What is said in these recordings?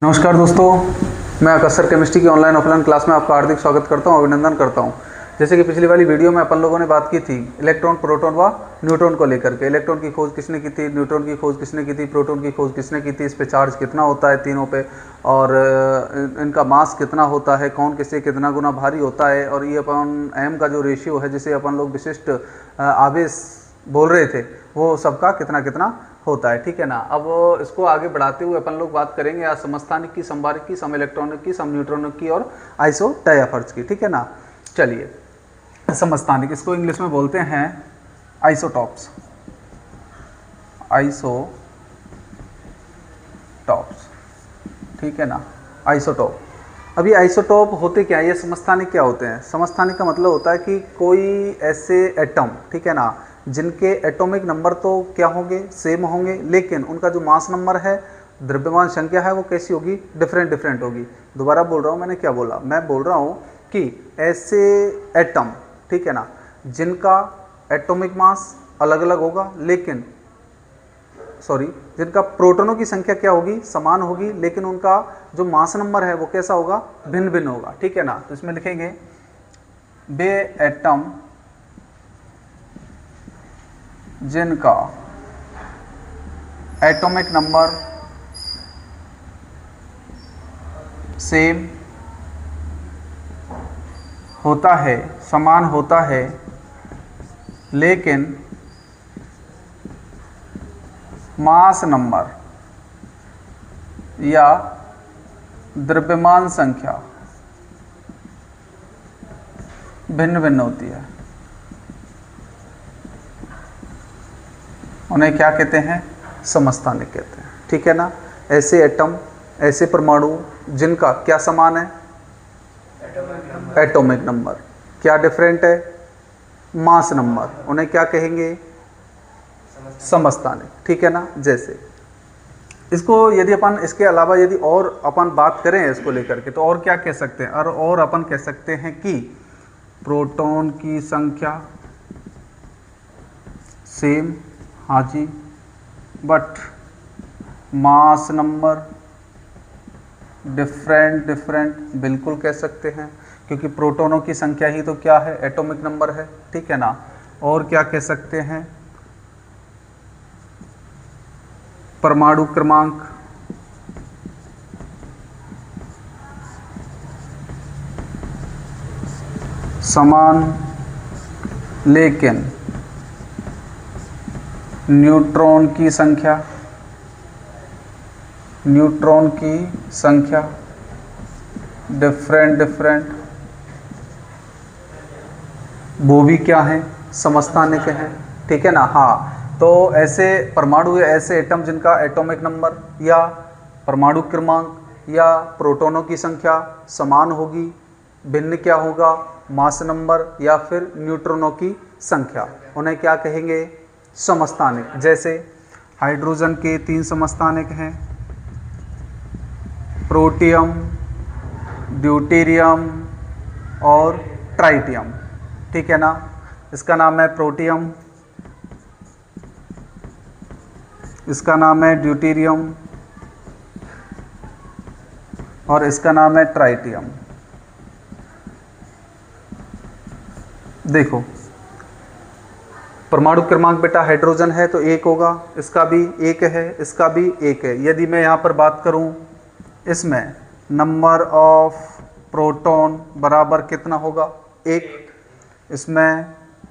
नमस्कार दोस्तों, मैं अकसर केमिस्ट्री की ऑनलाइन ऑफलाइन क्लास में आपका हार्दिक स्वागत करता हूं, अभिनंदन करता हूं। जैसे कि पिछली वाली वीडियो में अपन लोगों ने बात की थी इलेक्ट्रॉन, प्रोटॉन व न्यूट्रॉन को लेकर के। इलेक्ट्रॉन की खोज किसने की थी, न्यूट्रॉन की खोज किसने की थी, प्रोटॉन की खोज किसने की थी, इस पे चार्ज कितना होता है तीनों पे, और इनका मास कितना होता है, कौन किससे कितना गुना भारी होता है, और ये अपन एम का जो रेशियो है जिसे अपन लोग विशिष्ट आवेश बोल रहे थे, वो सबका कितना कितना होता है। ठीक है ना। अब इसको आगे बढ़ाते हुए अपन लोग बात करेंगे आज समस्थानिक की, समबारिक की, सम इलेक्ट्रॉनिक की, सम न्यूट्रॉनिक की और आइसोटायफर्स की। ठीक है ना। चलिए, समस्थानिक, इसको इंग्लिश में बोलते हैं आइसोटॉप्स। आइसोटॉप्स, ठीक है ना, आइसोटॉप। अब ये आइसोटॉप होते क्या है, ये समस्थानिक क्या होते हैं? समस्थानिक का मतलब होता है कि कोई ऐसे एटम, ठीक है ना, जिनके एटॉमिक नंबर तो क्या होंगे, सेम होंगे, लेकिन उनका जो मास नंबर है, द्रव्यमान संख्या है, वो कैसी होगी, डिफरेंट डिफरेंट होगी। दोबारा बोल रहा हूँ, मैंने क्या बोला, मैं बोल रहा हूँ कि ऐसे एटम, ठीक है ना, जिनका एटॉमिक मास अलग अलग होगा, लेकिन जिनका प्रोटॉनों की संख्या क्या होगी, समान होगी, लेकिन उनका जो मास नंबर है वो कैसा होगा, भिन्न भिन्न होगा। ठीक है ना। तो इसमें लिखेंगे वे एटम जिनका एटॉमिक नंबर सेम होता है, समान होता है, लेकिन मास नंबर या द्रव्यमान संख्या भिन्न भिन्न होती है, उन्हें क्या कहते हैं, समस्थानिक कहते हैं। ठीक है ना। ऐसे एटम, ऐसे परमाणु जिनका क्या समान है, एटॉमिक नंबर, क्या डिफरेंट है, मास नंबर, उन्हें क्या कहेंगे, समस्थानिक। ठीक है ना। जैसे इसको यदि अपन इसके अलावा यदि और अपन बात करें इसको लेकर के, तो और क्या कह सकते हैं, और अपन कह सकते हैं कि प्रोटॉन की संख्या सेम, हाँ जी, but mass number different different, बिल्कुल कह सकते हैं, क्योंकि प्रोटॉनों की संख्या ही तो क्या है, एटॉमिक नंबर है। ठीक है ना। और क्या कह सकते हैं, परमाणु क्रमांक समान, लेकिन न्यूट्रॉन की संख्या डिफरेंट डिफरेंट, वो भी क्या है, समस्थानिक है। ठीक है ना। हाँ, तो ऐसे परमाणु या ऐसे एटम जिनका एटॉमिक नंबर या परमाणु क्रमांक या प्रोटॉनों की संख्या समान होगी, भिन्न क्या होगा, मास नंबर या फिर न्यूट्रॉनों की संख्या, उन्हें क्या कहेंगे, समस्थानिक। जैसे हाइड्रोजन के 3 समस्थानिक हैं, प्रोटियम, ड्यूटेरियम और ट्राइटियम। ठीक है ना। इसका नाम है प्रोटियम, इसका नाम है ड्यूटेरियम और इसका नाम है ट्राइटियम। देखो, परमाणु क्रमांक बेटा हाइड्रोजन है तो 1 होगा, इसका भी 1 है, इसका भी 1 है। यदि मैं यहाँ पर बात करूँ, इसमें नंबर ऑफ प्रोटॉन बराबर कितना होगा, 1। इसमें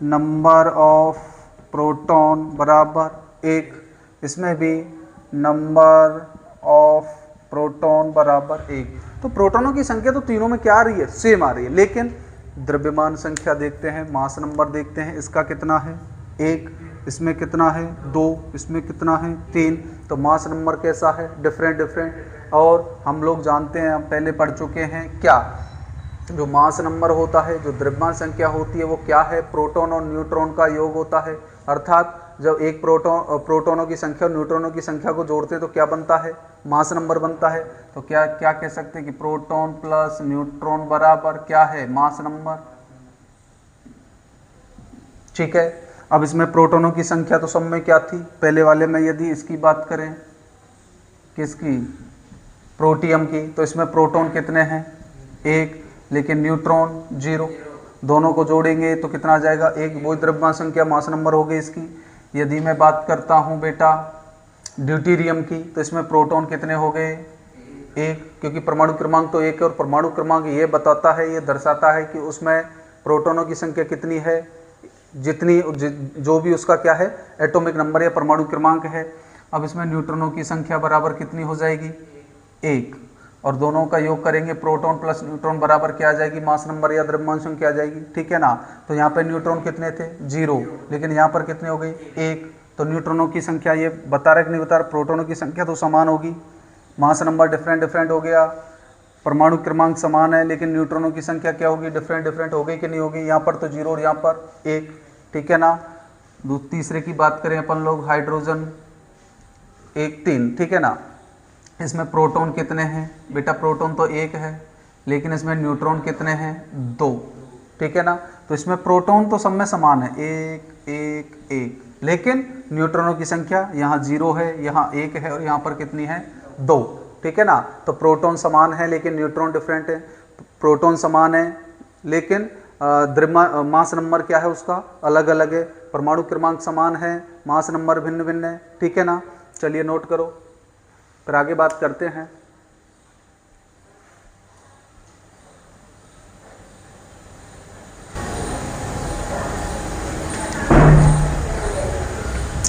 नंबर ऑफ प्रोटॉन बराबर 1, इसमें भी नंबर ऑफ प्रोटॉन बराबर 1। तो प्रोटॉनों की संख्या तो तीनों में क्या आ रही है, सेम आ रही है, लेकिन द्रव्यमान संख्या देखते हैं, मास नंबर देखते हैं, इसका कितना है, 1, इसमें कितना है, 2, इसमें कितना है, 3। तो मास नंबर कैसा है, डिफरेंट डिफरेंट। और हम लोग जानते हैं, हम पहले पढ़ चुके हैं, क्या जो मास नंबर होता है, जो द्रव्यमान संख्या होती है, वो क्या है, प्रोटॉन और न्यूट्रॉन का योग होता है। अर्थात जब एक प्रोटॉनों की संख्या और न्यूट्रॉनों की संख्या को जोड़ते हैं तो क्या बनता है, मास नंबर बनता है। तो क्या क्या कह सकते हैं कि प्रोटॉन प्लस न्यूट्रॉन बराबर क्या है, मास नंबर। ठीक है। अब इसमें प्रोटॉनों की संख्या तो सब में क्या थी, पहले वाले में यदि इसकी बात करें, किसकी, प्रोटियम की, तो इसमें प्रोटॉन कितने हैं? 1, लेकिन न्यूट्रॉन 0। दोनों को जोड़ेंगे तो कितना आ जाएगा? 1। वही द्रव्यमान संख्या, मास नंबर हो गई इसकी। यदि मैं बात करता हूँ बेटा ड्यूटेरियम की, तो इसमें प्रोटॉन कितने हो गए? 1, क्योंकि परमाणु क्रमांक तो 1 है, और परमाणु क्रमांक ये बताता है, ये दर्शाता है कि उसमें प्रोटॉनों की संख्या कितनी है, जितनी जो भी उसका क्या है एटॉमिक नंबर या परमाणु क्रमांक है। अब इसमें न्यूट्रॉनों की संख्या बराबर कितनी हो जाएगी? 1, और दोनों का योग करेंगे प्रोटॉन प्लस न्यूट्रॉन बराबर क्या आ जाएगी? मास नंबर या द्रव्यमान संख्या आ जाएगी, ठीक है ना। तो यहाँ पे न्यूट्रॉन कितने थे? 0, लेकिन यहाँ पर कितने हो गई? 1। तो न्यूट्रॉनों की संख्या ये बता रहा है कि नहीं बता रहा? प्रोटॉनों की संख्या तो समान होगी, मास नंबर डिफरेंट हो गया, परमाणु क्रमांक समान है, लेकिन न्यूट्रॉनों की संख्या क्या होगी? डिफरेंट हो गई कि नहीं होगी? यहाँ पर तो 0 और यहाँ पर 1, ठीक है ना। तीसरे की बात करें अपन लोग, हाइड्रोजन 1, 3, ठीक है ना। इसमें प्रोटॉन कितने हैं बेटा? प्रोटॉन तो 1 है, लेकिन इसमें न्यूट्रॉन कितने हैं? 2, ठीक है ना। तो इसमें प्रोटॉन तो सब में समान है, 1 1 1, लेकिन न्यूट्रॉनों की संख्या यहाँ 0 है, यहाँ 1 है, और यहाँ पर कितनी है? 2, ठीक है ना। तो प्रोटॉन समान है लेकिन न्यूट्रॉन डिफरेंट है। प्रोटॉन समान है लेकिन मास नंबर क्या है उसका? अलग अलग है। परमाणु क्रमांक समान है, मास नंबर भिन्न भिन्न है, ठीक है ना। चलिए नोट करो, फिर आगे बात करते हैं।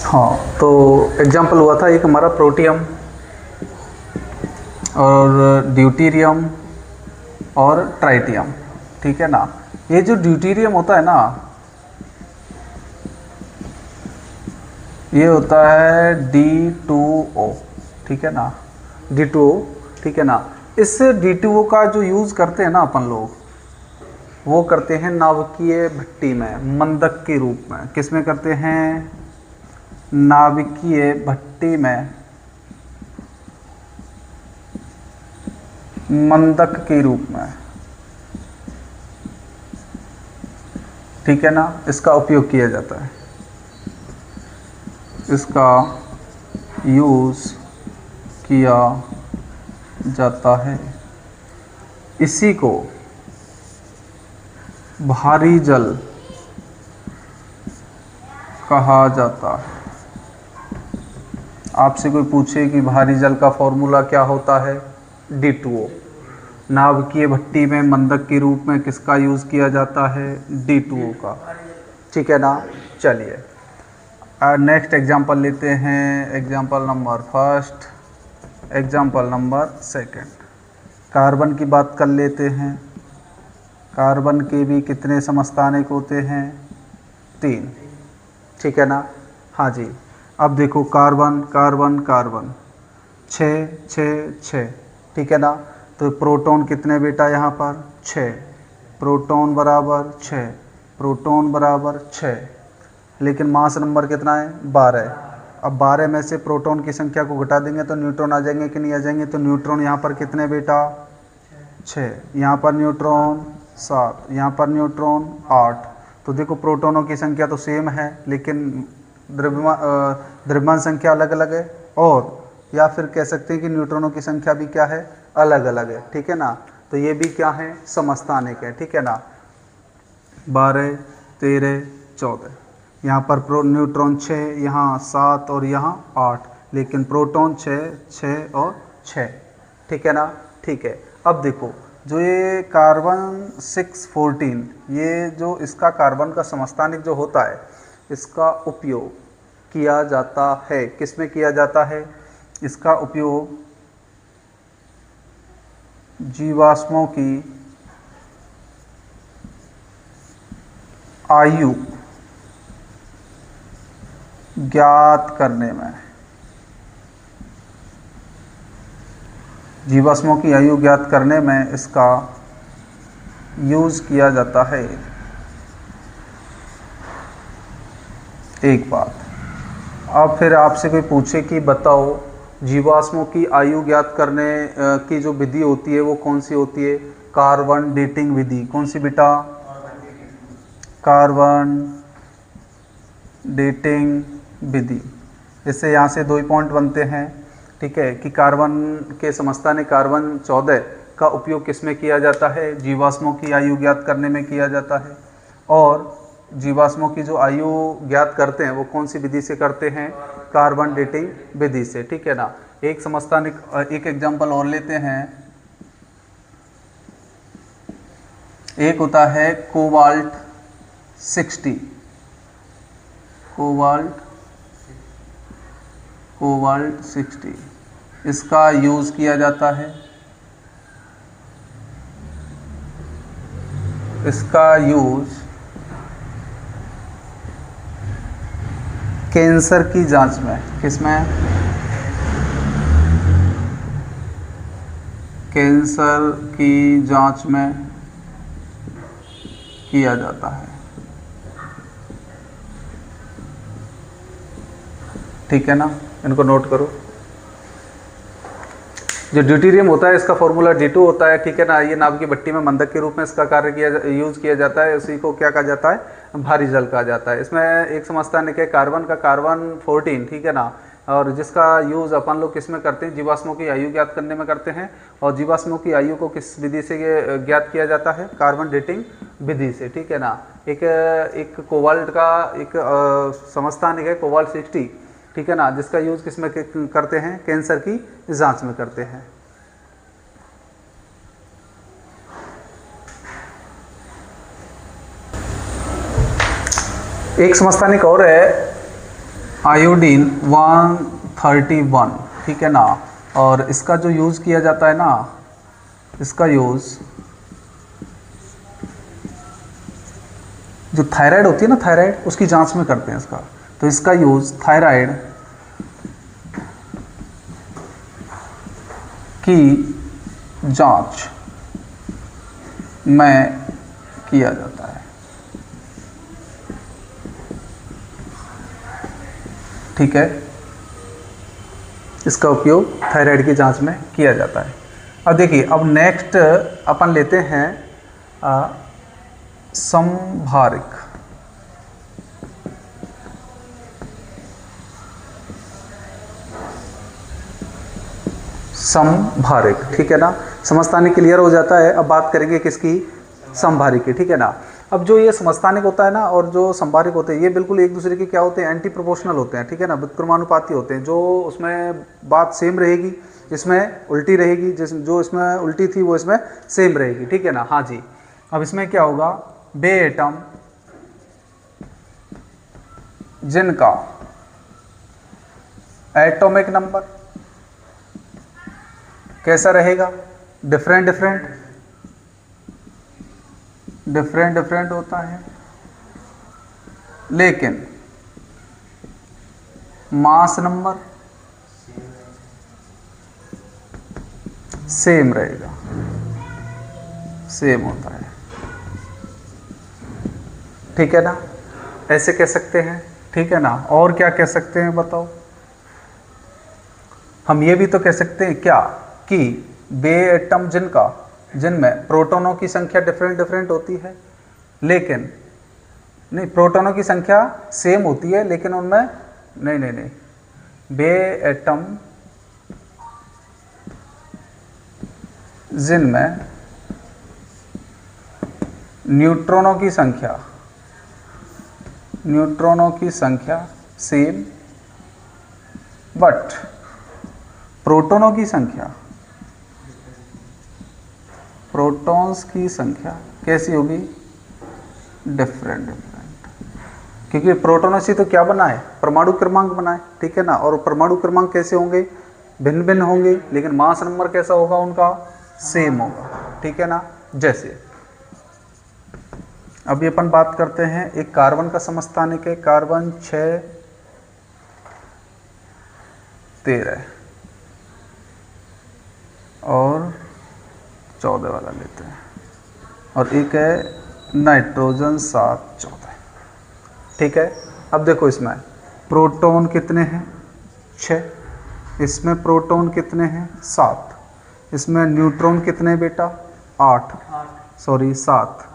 हाँ, तो एग्जाम्पल हुआ था एक हमारा प्रोटियम और ड्यूटेरियम और ट्राइटियम, ठीक है ना। ये जो ड्यूटेरियम होता है ना, ये होता है D2O, ठीक है ना, D2O, ठीक है ना। इस D2O का जो यूज़ करते हैं ना अपन लोग, वो करते हैं नाभिकीय भट्टी में, मंदक के रूप में। किस में करते हैं? नाभिकीय भट्टी में, मंदक के रूप में, ठीक है ना। इसका उपयोग किया जाता है, इसका यूज़ किया जाता है। इसी को भारी जल कहा जाता है। आपसे कोई पूछे कि भारी जल का फॉर्मूला क्या होता है? D2O। नाभिकीय भट्टी में मंदक के रूप में किसका यूज़ किया जाता है? D2O का, ठीक है ना। चलिए नेक्स्ट एग्जांपल लेते हैं, example number 1, example number 2। Carbon की बात कर लेते हैं। कार्बन के भी कितने समस्थानिक होते हैं? 3, ठीक है ना। हाँ जी, अब देखो कार्बन कार्बन कार्बन 6 6 6, ठीक है ना। तो प्रोटॉन कितने बेटा? यहाँ पर 6, प्रोटॉन बराबर 6, प्रोटॉन बराबर 6, लेकिन मास नंबर कितना है? 12। अब 12 में से प्रोटॉन की संख्या को घटा देंगे तो न्यूट्रॉन आ जाएंगे कि नहीं आ जाएंगे? तो न्यूट्रॉन यहाँ पर कितने बेटा? 6, यहाँ पर न्यूट्रॉन 7, यहाँ पर न्यूट्रॉन 8। तो देखो प्रोटॉनों की संख्या तो सेम है, लेकिन द्रव्यमान संख्या अलग अलग है, और या फिर कह सकते हैं कि न्यूट्रॉनों की संख्या भी क्या है? अलग अलग है, ठीक है ना। तो ये भी क्या है? समस्थानिक है, ठीक है ना। 12 13 14, यहाँ पर न्यूट्रॉन 6, यहाँ 7 और यहाँ 8, लेकिन प्रोटॉन 6 6 और 6, ठीक है ना। ठीक है, अब देखो जो ये कार्बन 614, ये जो इसका कार्बन का समस्थानिक जो होता है, इसका उपयोग किया जाता है, किस में किया जाता है? इसका उपयोग जीवाश्मों की आयु ज्ञात करने में, जीवाश्मों की आयु ज्ञात करने में इसका यूज़ किया जाता है। एक बात, अब फिर आपसे कोई पूछे कि बताओ जीवाश्मों की आयु ज्ञात करने की जो विधि होती है वो कौन सी होती है? कार्बन डेटिंग विधि। कौन सी बेटा? कार्बन डेटिंग विधि। इससे यहाँ से 2 पॉइंट बनते हैं। ठीक है, कि कार्बन के समस्थानिक कार्बन 14 का उपयोग किसमें किया जाता है, जीवाश्मों की आयु ज्ञात करने में किया जाता है। और जीवाश्मों की जो आयु ज्ञात करते हैं वो कौन सी विधि से करते हैं, कार्बन डेटिंग विधि से, ठीक है ना। एक समस्थानिक, एक एग्जांपल और लेते हैं, एक होता है कोबाल्ट 60, कोबाल्ट 60, इसका यूज किया जाता है, इसका यूज कैंसर की जांच में, किसमें, कैंसर की जांच में किया जाता है, ठीक है ना। इनको नोट करो। जो ड्यूटेरियम होता है इसका फॉर्मूला D2 होता है, ठीक है ना। ये नाभ की भट्टी में मंदक के रूप में इसका कार्य यूज किया जाता है, उसी को क्या कहा जाता है, भारी जल कहा जाता है। इसमें एक समस्थानिक है कार्बन का, कार्बन 14, ठीक है ना, और जिसका यूज अपन लोग किस में करते हैं, जीवाश्मों की आयु ज्ञात करने में करते हैं। और जीवाश्मों की आयु को किस विधि से ज्ञात किया जाता है, कार्बन डेटिंग विधि से, ठीक है ना। एक कोबाल्ट का एक समस्थानिक है कोबाल्ट 60, ठीक है ना, जिसका यूज किस में करते हैं, कैंसर की जांच में करते हैं। एक समस्थानिक और है आयोडीन 131, ठीक है ना, और इसका जो यूज किया जाता है ना, इसका यूज जो थायराइड होती है ना, थायराइड, उसकी जांच में करते हैं इसका। तो इसका यूज थायराइड की जांच में किया जाता है, ठीक है। इसका उपयोग थायराइड की जांच में किया जाता है। अब देखिए, अब नेक्स्ट अपन लेते हैं संभारिक। संभारिक, ठीक है ना। समस्थानिक क्लियर हो जाता है। अब बात करेंगे किसकी, संभारिक की, ठीक है ना। अब जो ये समस्थानिक होता है ना और जो संभारिक होते हैं, ये बिल्कुल एक दूसरे के क्या होते हैं, एंटी प्रोपोर्शनल होते हैं, ठीक है ना, व्युत्क्रमानुपाती होते हैं। जो उसमें बात सेम रहेगी, इसमें उल्टी रहेगी, जो इसमें उल्टी थी वो इसमें सेम रहेगी, ठीक है ना। हाँ जी। अब इसमें क्या होगा, बे एटम जिनका एटॉमिक नंबर कैसा रहेगा, डिफरेंट डिफरेंट होता है, लेकिन मास नंबर सेम रहेगा, सेम होता है, ठीक है ना। ऐसे कह सकते हैं, ठीक है ना। और क्या कह सकते हैं बताओ, हम ये भी तो कह सकते हैं क्या कि बे एटम जिनमें प्रोटॉनों की संख्या डिफरेंट होती है, लेकिन नहीं, प्रोटॉनों की संख्या सेम होती है लेकिन उनमें नहीं, बे एटम जिनमें न्यूट्रॉनों की संख्या सेम, बट प्रोटॉनों प्रोटॉन्स की संख्या कैसी होगी, डिफरेंट, क्योंकि प्रोटॉनों से तो क्या बना है, परमाणु क्रमांक बना है, ठीक है ना। और परमाणु क्रमांक कैसे होंगे, भिन्न होंगे, लेकिन मास नंबर कैसा होगा उनका, सेम होगा, ठीक है ना। जैसे अभी अपन बात करते हैं एक कार्बन का समस्थानिक है, कार्बन 6 13 और 14 वाला लेते हैं, और एक है नाइट्रोजन 7 14, ठीक है। अब देखो इसमें प्रोटॉन कितने हैं, 6, इसमें प्रोटॉन कितने हैं, 7, इसमें न्यूट्रॉन कितने बेटा, 8, सॉरी 7,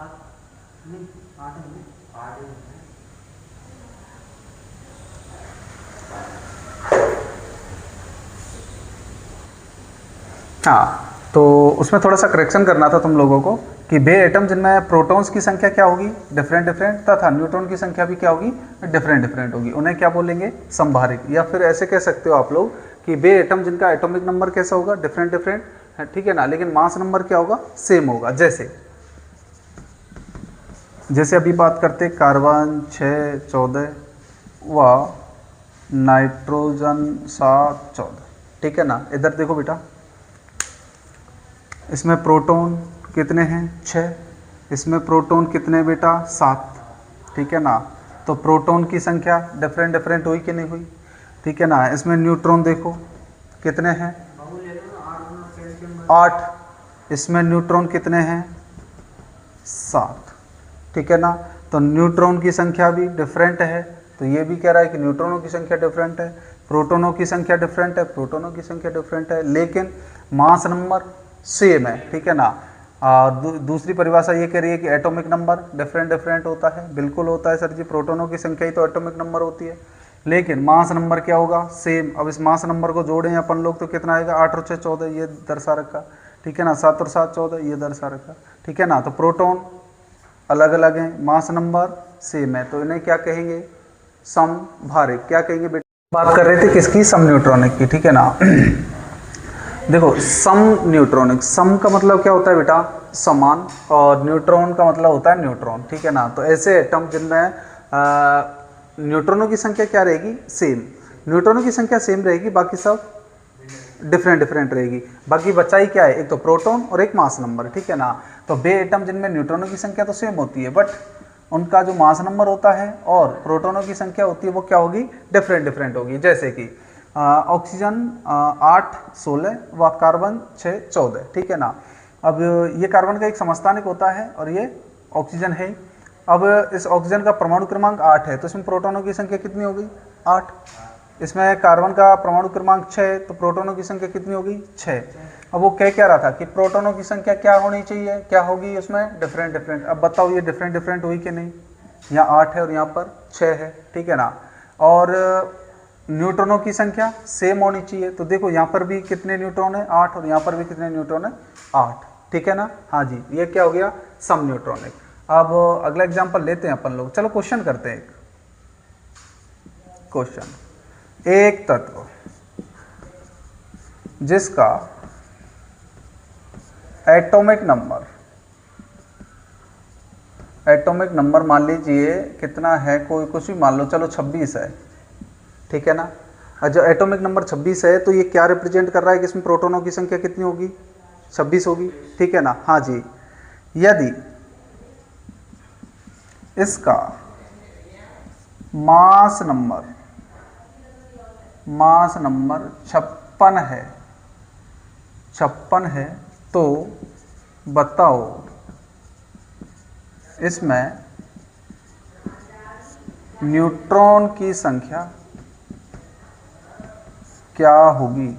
हाँ, तो उसमें थोड़ा सा करेक्शन करना था तुम लोगों को कि वे एटम जिनमें प्रोटॉन्स की संख्या क्या होगी, डिफरेंट डिफरेंट, तथा न्यूट्रॉन की संख्या भी क्या होगी, डिफरेंट डिफरेंट होगी, उन्हें क्या बोलेंगे, समभारिक। या फिर ऐसे कह सकते हो आप लोग कि वे एटम जिनका एटॉमिक नंबर कैसा होगा, डिफरेंट डिफरेंट, ठीक है ना, लेकिन मास नंबर क्या होगा, सेम होगा। जैसे अभी बात करते कार्बन 6 14 व नाइट्रोजन 7 14, ठीक है ना। इधर देखो बेटा, इसमें प्रोटॉन कितने हैं, 6, इसमें प्रोटॉन कितने बेटा, 7, ठीक है ना। तो प्रोटॉन की संख्या डिफरेंट डिफरेंट हुई कि नहीं हुई, ठीक है ना। इसमें न्यूट्रॉन देखो कितने हैं, 8, इसमें न्यूट्रॉन कितने हैं, 7, ठीक है ना। तो न्यूट्रॉन की संख्या भी डिफरेंट है, तो ये भी कह रहा है कि न्यूट्रॉनों की संख्या डिफरेंट है, प्रोटॉनों की संख्या डिफरेंट है, प्रोटॉनों की संख्या डिफरेंट है, लेकिन मास नंबर सेम है, ठीक है ना। दूसरी परिभाषा ये कह रही है कि एटॉमिक नंबर डिफरेंट डिफरेंट होता है, बिल्कुल होता है सर जी, प्रोटॉनों की संख्या ही तो एटॉमिक नंबर होती है, लेकिन मास नंबर क्या होगा, सेम। अब इस मास नंबर को जोड़ें अपन लोग तो कितना आएगा, 8 और 6 14, ये दर्शा रखा, ठीक है ना, 7 और 7 14, ये दर्शा रखा, ठीक है ना। तो प्रोटॉन अलग अलग हैं, मास नंबर सेम है, तो इन्हें क्या कहेंगे, समभारिक। क्या कहेंगे बेटा, बात कर रहे थे किसकी, सम न्यूट्रॉनिक की, ठीक है ना। देखो सम न्यूट्रॉनिक, सम का मतलब क्या होता है बेटा, समान, और न्यूट्रॉन का मतलब होता है न्यूट्रॉन, ठीक है ना। तो ऐसे एटम जिनमें न्यूट्रॉनों की संख्या क्या रहेगी, सेम, न्यूट्रॉनों की संख्या सेम रहेगी, बाकी सब डिफरेंट डिफरेंट रहेगी। बाकी बचा ही क्या है, एक तो प्रोटॉन और एक मास नंबर, ठीक है ना। तो वे एटम जिनमें न्यूट्रॉनों की संख्या तो सेम होती है, बट उनका जो मास नंबर होता है और प्रोटॉनों की संख्या होती है वो क्या होगी, डिफरेंट डिफरेंट होगी। जैसे कि ऑक्सीजन 8 16 व कार्बन 6 14, ठीक है ना। अब ये कार्बन का एक समस्थानिक होता है और ये ऑक्सीजन है। अब इस ऑक्सीजन का परमाणु क्रमांक 8 है, तो इसमें प्रोटॉनों की संख्या कितनी होगी, 8। इसमें कार्बन का परमाणु क्रमांक 6, तो प्रोटॉनों की संख्या कितनी होगी, 6। अब वो कह रहा था कि प्रोटॉनों की संख्या क्या होनी चाहिए, क्या होगी उसमें, डिफरेंट डिफरेंट। अब बताओ ये डिफरेंट डिफरेंट हुई कि नहीं, यहाँ 8 है और यहाँ पर 6 है, ठीक है ना। और न्यूट्रॉनों की संख्या सेम होनी चाहिए, तो देखो यहाँ पर भी कितने न्यूट्रॉन है, 8, और यहाँ पर भी कितने न्यूट्रॉन है, 8, ठीक है ना। हाँ जी, ये क्या हो गया, सम न्यूट्रॉनिक। अब अगला एग्जांपल लेते हैं अपन लोग, चलो क्वेश्चन करते हैं। क्वेश्चन, एक तत्व जिसका एटॉमिक नंबर मान लीजिए कितना है, कोई कुछ भी मान लो, चलो 26 है, ठीक है ना। और जो एटॉमिक नंबर 26 है, तो ये क्या रिप्रेजेंट कर रहा है कि इसमें प्रोटॉनों की संख्या कितनी होगी, 26 होगी, ठीक है ना। हाँ जी, यदि इसका मास नंबर 56 है, तो बताओ इसमें न्यूट्रॉन की संख्या क्या होगी,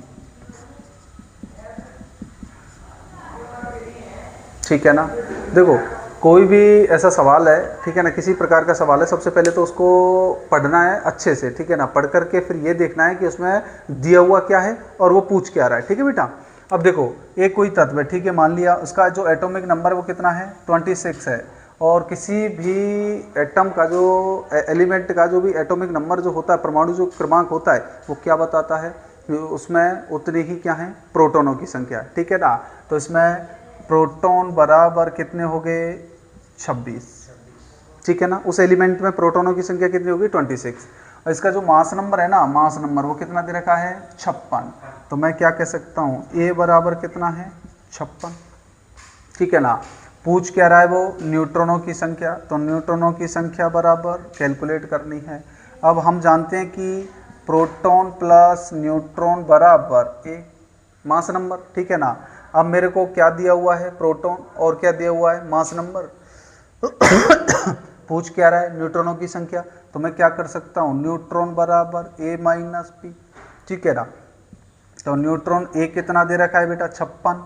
ठीक है ना। देखो कोई भी ऐसा सवाल है, ठीक है ना, किसी प्रकार का सवाल है, सबसे पहले तो उसको पढ़ना है अच्छे से, ठीक है ना। पढ़ करके फिर ये देखना है कि उसमें दिया हुआ क्या है और वो पूछ क्या रहा है, ठीक है बेटा। अब देखो एक कोई तत्व है, ठीक है, मान लिया उसका जो एटॉमिक नंबर है वो कितना है, 26 है, और किसी भी एटम का जो एलिमेंट का जो भी एटॉमिक नंबर जो होता है, परमाणु जो क्रमांक होता है, वो क्या बताता है, उसमें उतनी ही क्या है, प्रोटॉनों की संख्या, ठीक है ना। तो इसमें प्रोटॉन बराबर कितने हो गए, 26, ठीक है ना। उस एलिमेंट में प्रोटॉनों की संख्या कितनी होगी, 26, और इसका जो मास नंबर है ना, मास नंबर वो कितना दे रखा है, 56। तो मैं क्या कह सकता हूँ, ए बराबर कितना है, 56, ठीक है ना। पूछ क्या रहा है वो, न्यूट्रॉनों की संख्या, तो न्यूट्रॉनों की संख्या बराबर कैलकुलेट करनी है। अब हम जानते हैं कि प्रोटॉन प्लस न्यूट्रॉन बराबर ए मास नंबर, ठीक है ना। अब मेरे को क्या दिया हुआ है, प्रोटॉन, और क्या दिया हुआ है, मास नंबर। पूछ क्या रहा है, न्यूट्रॉनों की संख्या, तो मैं क्या कर सकता हूँ, न्यूट्रॉन बराबर ए माइनस पी, ठीक है ना। तो न्यूट्रॉन ए कितना दे रखा है बेटा, 56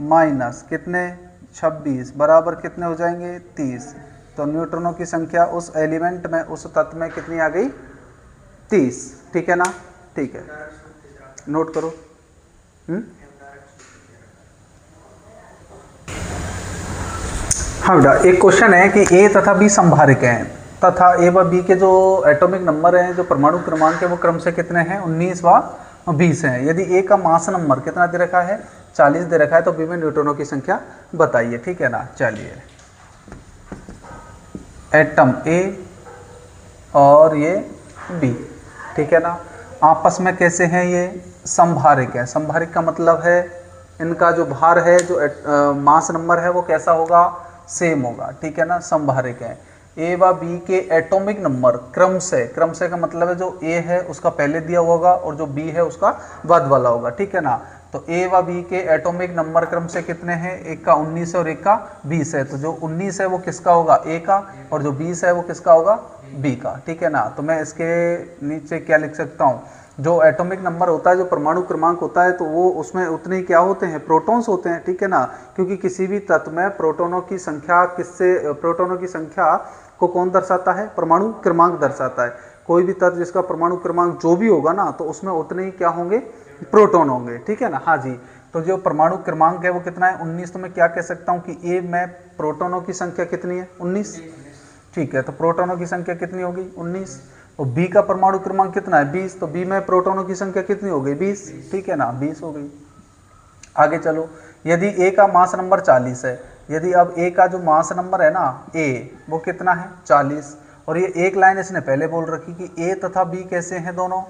माइनस कितने, 26 बराबर कितने हो जाएंगे, 30। तो न्यूट्रॉनों की संख्या उस एलिमेंट में, उस तत्व में कितनी आ गई, 30, ठीक है ना। ठीक है, नोट करो। हाँ बेटा, एक क्वेश्चन है कि ए तथा बी संभारिक हैं तथा ए व बी के जो एटॉमिक नंबर हैं, जो परमाणु क्रमांक है, वो क्रम से कितने हैं, 19 व 20 हैं। यदि ए का मास नंबर कितना दे रखा है, 40 दे रखा है, तो बी में न्यूट्रॉनों की संख्या बताइए। ठीक है ना। चलिए, एटम ए और ये बी, ठीक है ना, आपस में कैसे हैं, ये संभारिक है। संभारिक का मतलब है इनका जो भार है, जो मास नंबर है, वो कैसा होगा, सेम होगा। ठीक है ना, संभारिक है। ए व बी के एटॉमिक नंबर क्रम से का मतलब है जो ए है उसका पहले दिया होगा और जो बी है उसका बाद वाला होगा। ठीक है ना। तो ए व बी के एटॉमिक नंबर क्रम से कितने हैं, एक का 19 है और एक का 20 है। तो जो 19 है वो किसका होगा, ए का, और जो 20 है वो किसका होगा, बी का। ठीक है ना। तो मैं इसके नीचे क्या लिख सकता हूँ, जो एटॉमिक नंबर होता है, जो परमाणु क्रमांक होता है, तो वो उसमें उतने क्या होते हैं, प्रोटॉन्स होते हैं। ठीक है ना। क्योंकि किसी भी तत्व में प्रोटॉनों की संख्या प्रोटॉनों की संख्या को कौन दर्शाता है, परमाणु क्रमांक दर्शाता है। कोई भी तत्व जिसका परमाणु क्रमांक जो भी होगा ना, तो उसमें उतने ही क्या होंगे, प्रोटॉन होंगे। ठीक है ना। हाँ जी। तो जो परमाणु क्रमांक है वो कितना है, 19। तो मैं क्या कह सकता हूँ कि ए में प्रोटॉनों की संख्या कितनी है, 19। ठीक है। तो प्रोटॉनों की संख्या कितनी होगी, 19। और बी का परमाणु क्रमांक कितना है, 20। तो बी में प्रोटॉनों की संख्या कितनी हो गई, 20। ठीक है ना, 20 हो गई। आगे चलो, यदि ए का मास नंबर 40 है, यदि अब ए का जो मास नंबर है ना, ए वो कितना है, 40। और ये एक लाइन इसने पहले बोल रखी कि ए तथा बी कैसे हैं, दोनों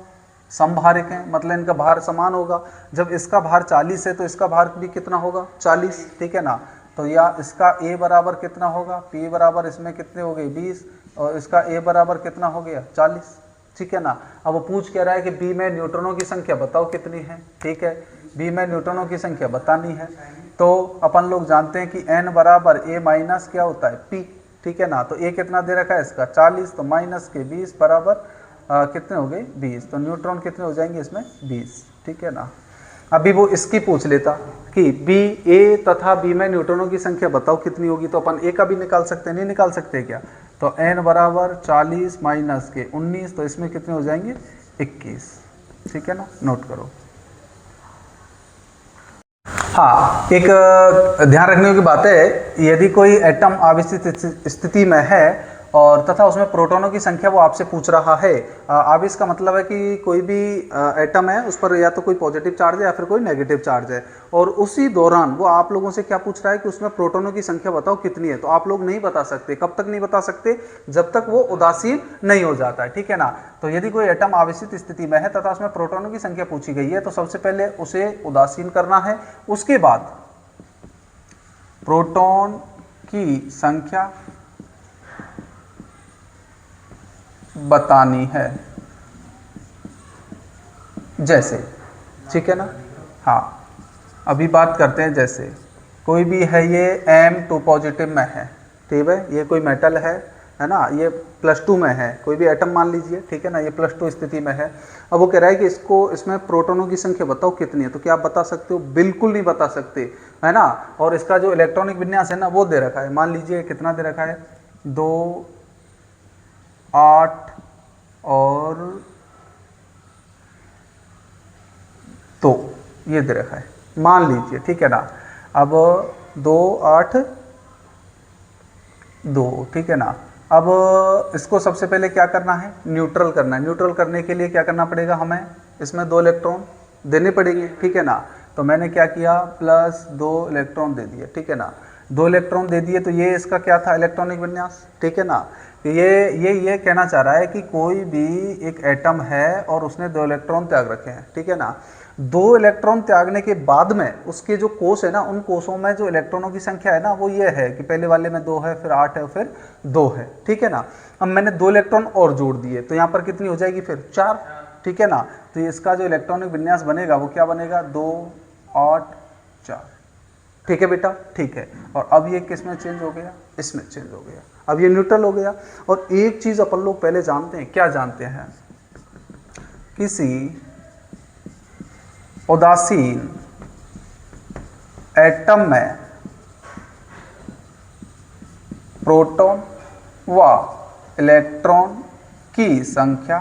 समभारिक हैं, मतलब इनका भार समान होगा। जब इसका भार 40 है तो इसका भार भी कितना होगा, 40। ठीक है ना। तो या इसका ए बराबर कितना होगा, पी बराबर इसमें कितने हो गए, 20, और इसका ए बराबर कितना हो गया, 40। ठीक है ना। अब वो पूछ कह रहा है कि बी में न्यूट्रॉनों की संख्या बताओ कितनी है। ठीक है, बी में न्यूट्रॉनों की संख्या बतानी है। तो अपन लोग जानते हैं कि n बराबर ए माइनस क्या होता है, पी। ठीक है ना। तो ए कितना दे रखा है इसका, 40, तो माइनस के 20 बराबर कितने हो गए, 20। तो न्यूट्रॉन कितने हो जाएंगे इसमें, 20। ठीक है ना। अभी वो इसकी पूछ लेता कि बी, ए तथा बी में न्यूट्रॉनों की संख्या बताओ कितनी होगी, तो अपन ए का भी निकाल सकते हैं, नहीं निकाल सकते क्या। तो n बराबर 40 माइनस के 19, तो इसमें कितने हो जाएंगे, 21। ठीक है ना, नोट करो। हाँ, एक ध्यान रखने की बात है, यदि कोई एटम आवेशित स्थिति में है और तथा उसमें प्रोटॉनों की संख्या वो आपसे पूछ रहा है। आवेश का मतलब है कि कोई भी एटम है उस पर या तो कोई पॉजिटिव चार्ज है या फिर कोई नेगेटिव चार्ज है, और उसी दौरान वो आप लोगों से क्या पूछ रहा है कि उसमें प्रोटॉनों की संख्या बताओ कितनी है। तो आप लोग नहीं बता सकते। कब तक नहीं बता सकते, जब तक वो उदासीन नहीं हो जाता है। ठीक है ना। तो यदि कोई एटम आवेशित स्थिति में है तथा उसमें प्रोटॉनों की संख्या पूछी गई है, तो सबसे पहले उसे उदासीन करना है। उसके बाद प्रोटॉन की संख्या बतानी है, जैसे। ठीक है ना। हाँ, अभी बात करते हैं, जैसे कोई भी है, ये M2 पॉजिटिव में है। ठीक है, ये कोई मेटल है ना, ये +2 में है, कोई भी एटम मान लीजिए। ठीक है ना, ये +2 स्थिति में है। अब वो कह रहा है कि इसमें प्रोटॉनों की संख्या बताओ कितनी है। तो क्या आप बता सकते हो, बिल्कुल नहीं बता सकते, है ना। और इसका जो इलेक्ट्रॉनिक विन्यास है ना, वो दे रखा है। मान लीजिए कितना दे रखा है, 2, 8 और 2, ये दे रखा है, मान लीजिए। ठीक है ना। अब 2, 8, 2। ठीक है ना। अब इसको सबसे पहले क्या करना है, न्यूट्रल करना है। न्यूट्रल करने के लिए क्या करना पड़ेगा, हमें इसमें 2 इलेक्ट्रॉन देने पड़ेंगे। ठीक है ना। तो मैंने क्या किया, +2 इलेक्ट्रॉन दे दिए। ठीक है ना। 2 इलेक्ट्रॉन दे दिए, तो ये इसका क्या था, इलेक्ट्रॉनिक विन्यास। ठीक है ना। ये कहना चाह रहा है कि कोई भी एक एटम है और उसने 2 इलेक्ट्रॉन त्याग रखे हैं। ठीक है ना। 2 इलेक्ट्रॉन त्यागने के बाद में उसके जो कोष है ना, उन कोषों में जो इलेक्ट्रॉनों की संख्या है ना, वो ये है कि पहले वाले में 2 है, फिर 8 है, फिर 2 है। ठीक है ना। अब मैंने 2 इलेक्ट्रॉन और जोड़ दिए, तो यहाँ पर कितनी हो जाएगी, फिर 4। ठीक है ना। तो इसका जो इलेक्ट्रॉनिक विन्यास बनेगा वो क्या बनेगा, 2, 8, 4। ठीक है बेटा, ठीक है। और अब ये किस में चेंज हो गया, इसमें चेंज हो गया। अब ये न्यूट्रल हो गया। और एक चीज अपन लोग पहले जानते हैं, क्या जानते हैं, किसी उदासीन एटम में प्रोटॉन व इलेक्ट्रॉन की संख्या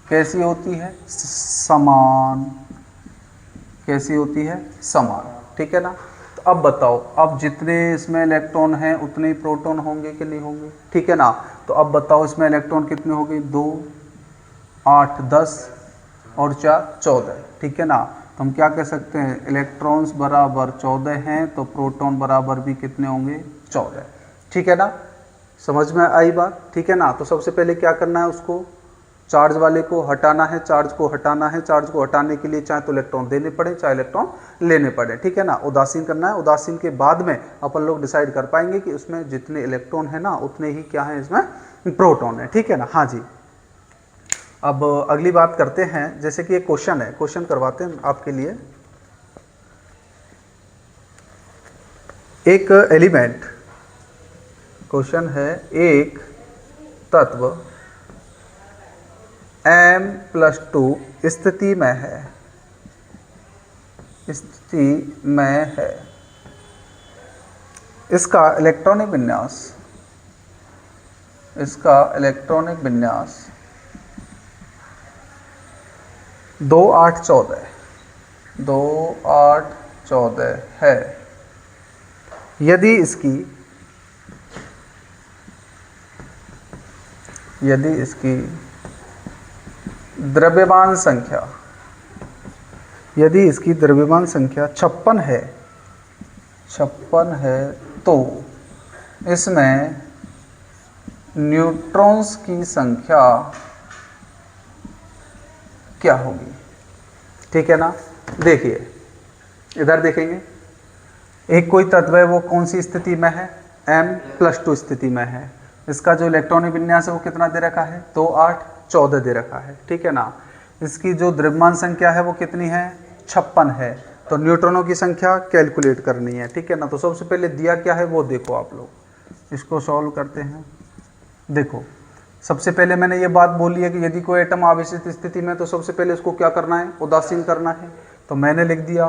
कैसी होती है, समान। कैसी होती है, समान। ठीक है ना। तो अब बताओ, अब जितने इसमें इलेक्ट्रॉन हैं उतने ही प्रोटॉन होंगे कि नहीं होंगे, ठीक है ना। तो अब बताओ इसमें इलेक्ट्रॉन कितने हो गए, 2 8 10 और 4 14, ठीक है ना। तो हम क्या कह सकते हैं, इलेक्ट्रॉन्स बराबर 14 हैं तो प्रोटॉन बराबर भी कितने होंगे, 14, ठीक है ना। समझ में आई बात, ठीक है ना। तो सबसे पहले क्या करना है, उसको चार्ज वाले को हटाना है, चार्ज को हटाना है। चार्ज को हटाने के लिए चाहे तो इलेक्ट्रॉन देने पड़े चाहे इलेक्ट्रॉन लेने पड़े, ठीक है ना। उदासीन करना है, उदासीन के बाद में अपन लोग डिसाइड कर पाएंगे कि उसमें जितने इलेक्ट्रॉन है ना उतने ही क्या है इसमें प्रोटॉन है, ठीक है ना। हाँ जी, अब अगली बात करते हैं, जैसे कि एक क्वेश्चन है, क्वेश्चन करवाते हैं आपके लिए। एक एलिमेंट, क्वेश्चन है, एक तत्व m+2 स्थिति में है, स्थिति में है। इसका इलेक्ट्रॉनिक विन्यास, इसका इलेक्ट्रॉनिक विन्यास 2 8 14, 2 8 14 है। यदि इसकी द्रव्यमान संख्या, यदि इसकी द्रव्यमान संख्या 56 है, 56 है, तो इसमें न्यूट्रॉन्स की संख्या क्या होगी, ठीक है ना। देखिए इधर देखेंगे, एक कोई तत्व है, वो कौन सी स्थिति में है, m+2 स्थिति में है। इसका जो इलेक्ट्रॉनिक विन्यास है वो कितना दे रखा है, 2 8 14 दे रखा है, ठीक है ना। इसकी जो द्रव्यमान संख्या है वो कितनी है, 56 है। तो न्यूट्रॉनों की संख्या कैलकुलेट करनी है, ठीक है ना। तो सबसे पहले दिया क्या है वो देखो, आप लोग इसको सॉल्व करते हैं। देखो सबसे पहले मैंने ये बात बोली है कि यदि कोई एटम आवेशित स्थिति में, तो सबसे पहले उसको क्या करना है, उदासीन करना है। तो मैंने लिख दिया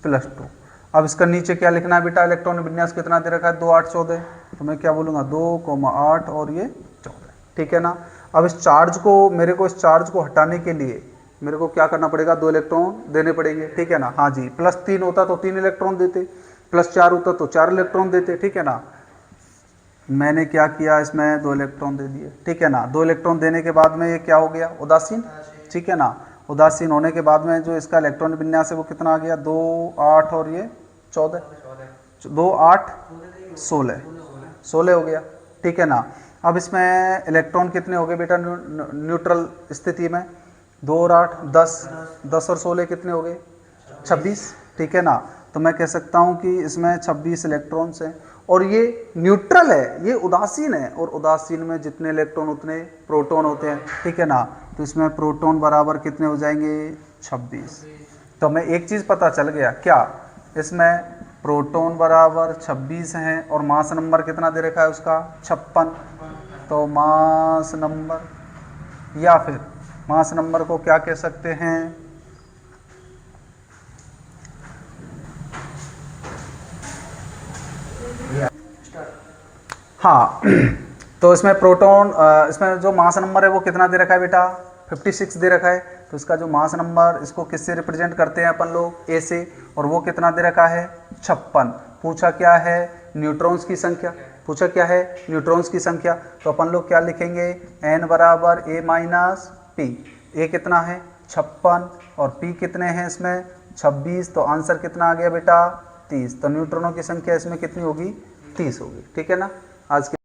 m+2। अब इसका नीचे क्या लिखना है बेटा, इलेक्ट्रॉन विन्यास कितना दे रखा है, 2 8 14। तो मैं क्या बोलूँगा, 2 8 और ये 14, ठीक है ना। अब इस चार्ज को, मेरे को इस चार्ज को हटाने के लिए मेरे को क्या करना पड़ेगा, 2 इलेक्ट्रॉन देने पड़ेंगे, ठीक है ना। हाँ जी, +3 होता तो 3 इलेक्ट्रॉन देते, +4 होता तो 4 इलेक्ट्रॉन देते, ठीक है ना। मैंने क्या किया, इसमें 2 इलेक्ट्रॉन दे दिए, ठीक है ना। 2 इलेक्ट्रॉन देने के बाद में ये क्या हो गया, उदासीन, ठीक है ना। उदासीन होने के बाद में जो इसका इलेक्ट्रॉन विन्यास है वो कितना आ गया, 2 8 और ये 14, 2 8 16 हो गया, ठीक है ना। अब इसमें इलेक्ट्रॉन कितने हो गए बेटा न्यूट्रल स्थिति में, 2 और 8 10, 10 और 16 कितने हो गए, 26, ठीक है ना। तो मैं कह सकता हूँ कि इसमें 26 इलेक्ट्रॉन्स हैं, और ये न्यूट्रल है, ये उदासीन है, और उदासीन में जितने इलेक्ट्रॉन उतने प्रोटॉन होते हैं, ठीक है ना। तो इसमें प्रोटॉन बराबर कितने हो जाएंगे, 26। तो हमें एक चीज़ पता चल गया, क्या, इसमें प्रोटॉन बराबर 26 हैं, और मास नंबर कितना दे रखा है उसका, 56। तो मास नंबर, या फिर मास नंबर को क्या कह सकते हैं, हाँ तो इसमें प्रोटॉन, इसमें जो मास नंबर है वो कितना दे रखा है बेटा, 56 दे रखा है। तो इसका जो मास नंबर, इसको किससे रिप्रेजेंट करते हैं अपन लोग, A से, और वो कितना दे रखा है, 56। पूछा क्या है, न्यूट्रॉन्स की संख्या, पूछा क्या है, न्यूट्रॉन्स की संख्या। तो अपन लोग क्या लिखेंगे, n बराबर A-P। A कितना है, 56, और P कितने हैं इसमें, 26। तो आंसर कितना आ गया बेटा, 30। तो न्यूट्रॉनों की संख्या इसमें कितनी होगी, 30 होगी, ठीक है ना। आज के